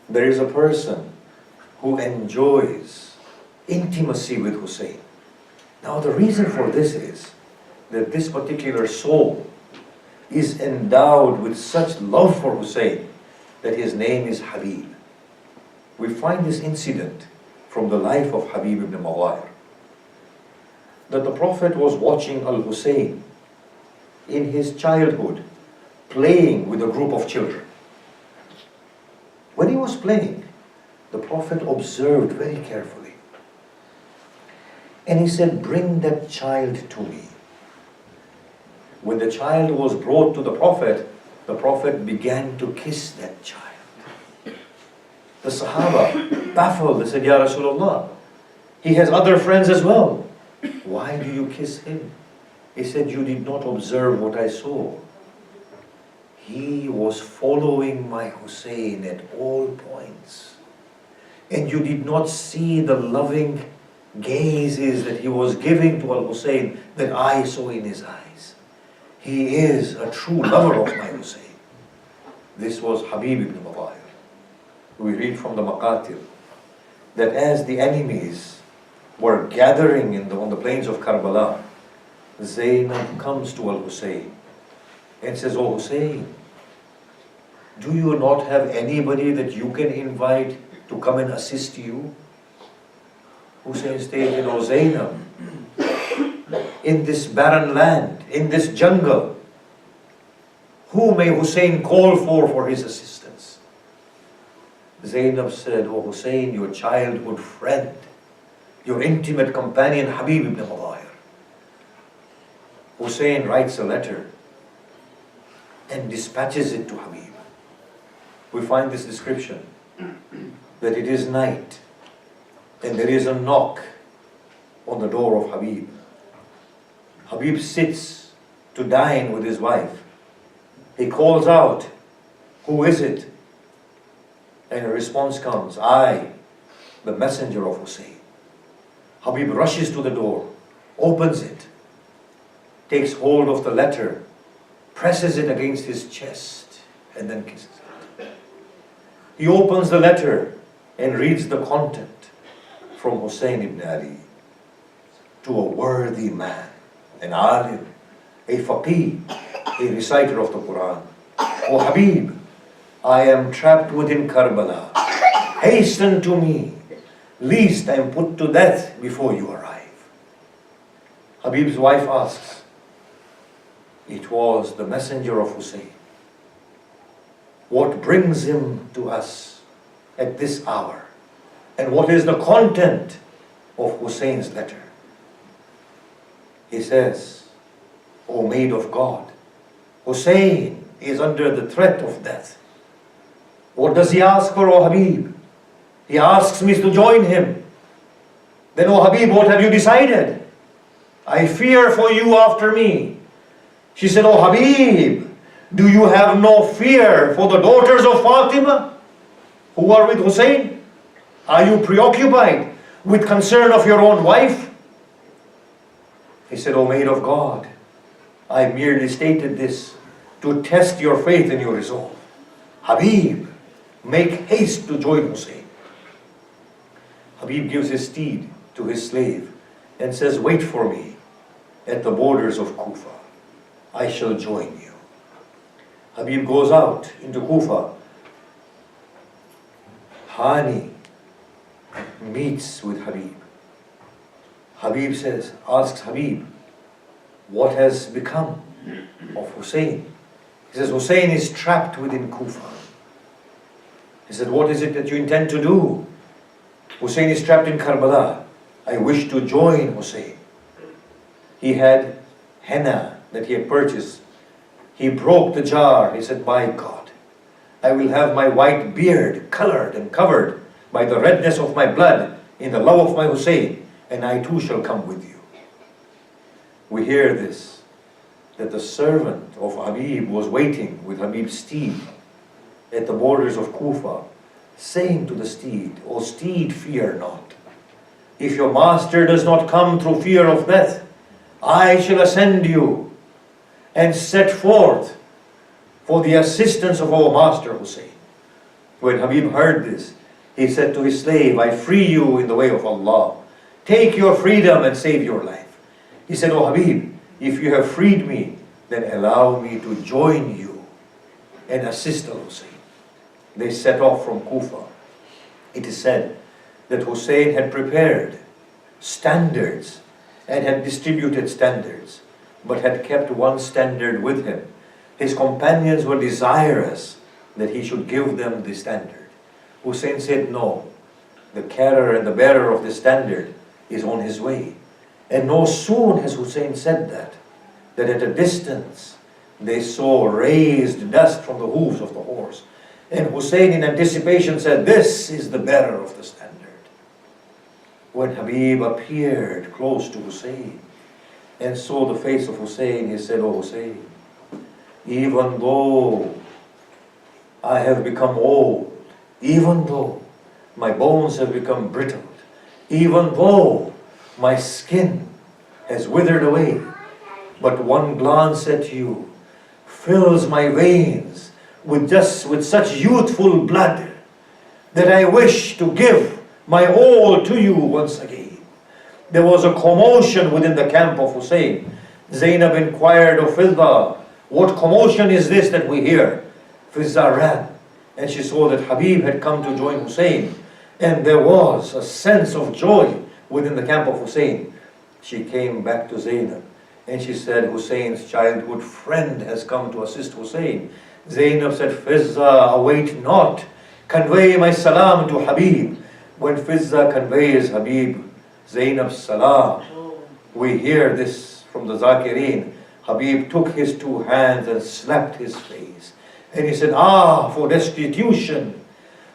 There is a person who enjoys intimacy with Hussein. Now the reason for this is that this particular soul is endowed with such love for Hussein that his name is Habib. We find this incident from the life of Habib ibn Mawahir, that the Prophet was watching Al-Hussein in his childhood playing with a group of children. When he was playing, the Prophet observed very carefully. And he said, "Bring that child to me." When the child was brought to the Prophet began to kiss that child. The Sahaba, baffled, they said, "Ya Rasulullah, he has other friends as well. Why do you kiss him?" He said, "You did not observe what I saw. He was following my Hussein at all points. And you did not see the loving gazes that he was giving to Al-Hussein that I saw in his eyes. He is a true lover of my Hussein." This was Habib ibn Mawahir. We read from the Maqatil that as the enemies were gathering on the plains of Karbala, Zainab comes to Al-Hussein and says, "Oh Hussein, do you not have anybody that you can invite to come and assist you?" Hussein stated, "Oh Zainab, in this barren land, in this jungle, who may Hussein call for his assistance?" Zainab said, "Oh Hussein, your childhood friend, your intimate companion Habib ibn Mawahir." Hussein writes a letter and dispatches it to Habib. We find this description, that it is night and there is a knock on the door of Habib. Habib sits to dine with his wife. He calls out, "Who is it?" And a response comes, "I, the messenger of Hussein." Habib rushes to the door, opens it, takes hold of the letter, presses it against his chest, and then kisses it. He opens the letter and reads the content from Hussein ibn Ali. "To a worthy man, an alim, a faqih, a reciter of the Quran. O Habib, I am trapped within Karbala. Hasten to me, lest I am put to death before you arrive." Habib's wife asks, "It was the messenger of Hussein. What brings him to us at this hour? And what is the content of Hussein's letter?" He says, "O maid of God, Hussein is under the threat of death." What does he ask for, O Habib? He asks me to join him. Then, O Habib, what have you decided? "I fear for you after me." She said, "O Habib, do you have no fear for the daughters of Fatima who are with Hussein? Are you preoccupied with concern of your own wife?" He said, "O maid of God, I merely stated this to test your faith and your resolve. Habib, make haste to join Hussein." Habib gives his steed to his slave and says, "Wait for me at the borders of Kufa. I shall join you." Habib goes out into Kufa. Hani meets with Habib. Habib asks Habib, "What has become of Hussein?" He says, "Hussein is trapped within Kufa." He said, "What is it that you intend to do?" Hussein is trapped in Karbala. I wish to join Hussein. He had henna that he had purchased. He broke the jar. He said, my God, I will have my white beard colored and covered by the redness of my blood in the love of my Hussein, and I too shall come with you. We hear this, that the servant of Habib was waiting with Habib's steed at the borders of Kufa, saying to the steed, O steed, fear not. If your master does not come through fear of death, I shall ascend you and set forth for the assistance of our master Hussein. When Habib heard this, he said to his slave, I free you in the way of Allah. Take your freedom and save your life. He said, O Habib, if you have freed me, then allow me to join you and assist Hussein. They set off from Kufa. It is said that Hussein had prepared standards and had distributed standards, but had kept one standard with him. His companions were desirous that he should give them the standard. Hussein said, no, the carrier and the bearer of the standard is on his way. And no soon has Hussein said that at a distance they saw raised dust from the hooves of the horse. And Hussein in anticipation said, this is the bearer of the standard. When Habib appeared close to Hussein and saw the face of Hussein, he said, O Hussein, even though I have become old, even though my bones have become brittle, even though my skin has withered away, but one glance at you fills my veins with such youthful blood that I wish to give my all to you once again. There was a commotion within the camp of Hussein. Zainab inquired of Fidda, what commotion is this that we hear? Fidda ran, and she saw that Habib had come to join Hussein, and there was a sense of joy within the camp of Hussein. She came back to Zainab, and she said, Hussein's childhood friend has come to assist Hussein. Zainab said, Fidda, await not. Convey my salam to Habib. When Fidda conveys Habib Zainab's salam, we hear this from the Zakireen. Habib took his two hands and slapped his face. And he said, ah, for destitution.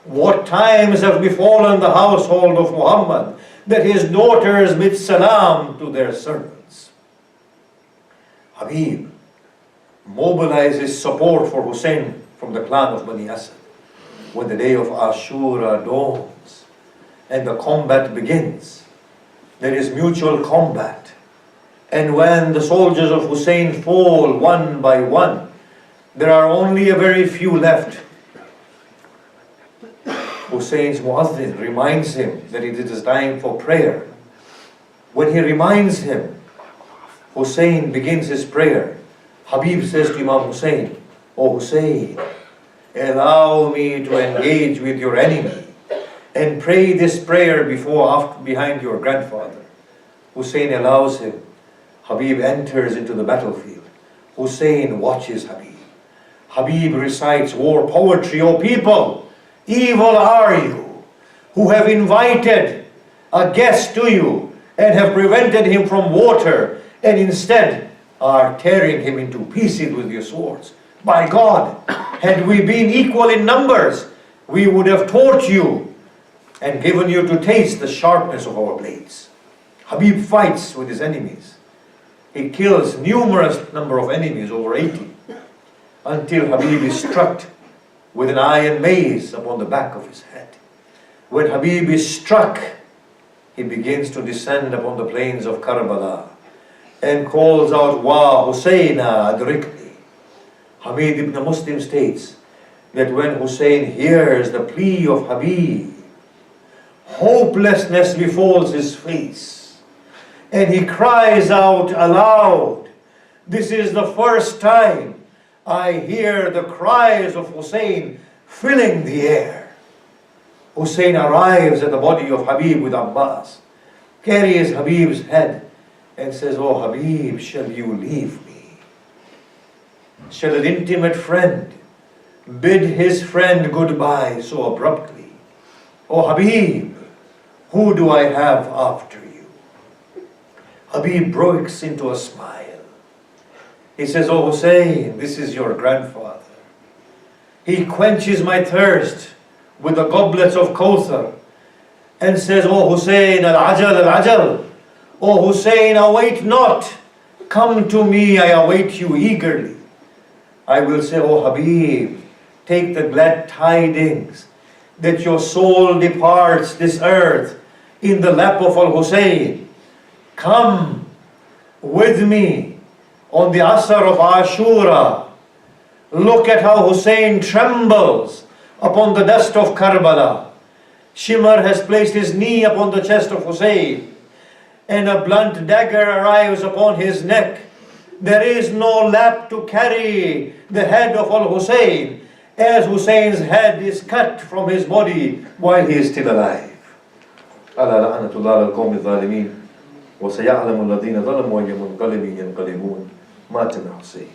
What times have befallen the household of Muhammad, that his daughters bid salam to their servants. Habib mobilizes support for Hussein from the clan of Bani Asad. When the day of Ashura dawns and the combat begins, there is mutual combat. And when the soldiers of Hussein fall one by one, there are only a very few left. Hussein's muazzin reminds him that it is time for prayer. When he reminds him, Hussein begins his prayer. Habib says to Imam Hussein, O Hussein, allow me to engage with your enemy and pray this prayer behind your grandfather. Hussein allows him. Habib enters into the battlefield. Hussein watches Habib. Habib recites war poetry. O people, evil are you, who have invited a guest to you and have prevented him from water, and instead are tearing him into pieces with your swords. By God, had we been equal in numbers, we would have taught you and given you to taste the sharpness of our blades. Habib fights with his enemies. He kills numerous number of enemies, over 80, until Habib is struck with an iron mace upon the back of his head. When Habib is struck, he begins to descend upon the plains of Karbala and calls out, Wa Husayna adrikni. Hamid ibn Muslim states that when Hussein hears the plea of Habib, hopelessness befalls his face, and he cries out aloud, this is the first time I hear the cries of Hussein filling the air. Hussein arrives at the body of Habib with Abbas, carries Habib's head, and says, Oh Habib, shall you leave me? Shall an intimate friend bid his friend goodbye so abruptly? Oh Habib, Who do I have after you? Habib breaks into a smile. He says, "Oh Hussein, this is your grandfather. He quenches my thirst with the goblets of Kawthar and says, Oh Hussein, al-ajal, al-ajal. Oh Hussein, await not. Come to me, I await you eagerly." I will say, "Oh Habib, take the glad tidings that your soul departs this earth in the lap of Al-Hussein. Come with me on the Asr of Ashura. Look at how Hussein trembles upon the dust of Karbala. Shimr has placed his knee upon the chest of Hussein, and a blunt dagger arrives upon his neck. There is no lap to carry the head of Al-Hussein, as Hussein's head is cut from his body while he is still alive." ألا لعنة الله على القوم الظالمين وسيعلم الذين ظلموا أي منقلب ينقلبون. مات Hussein.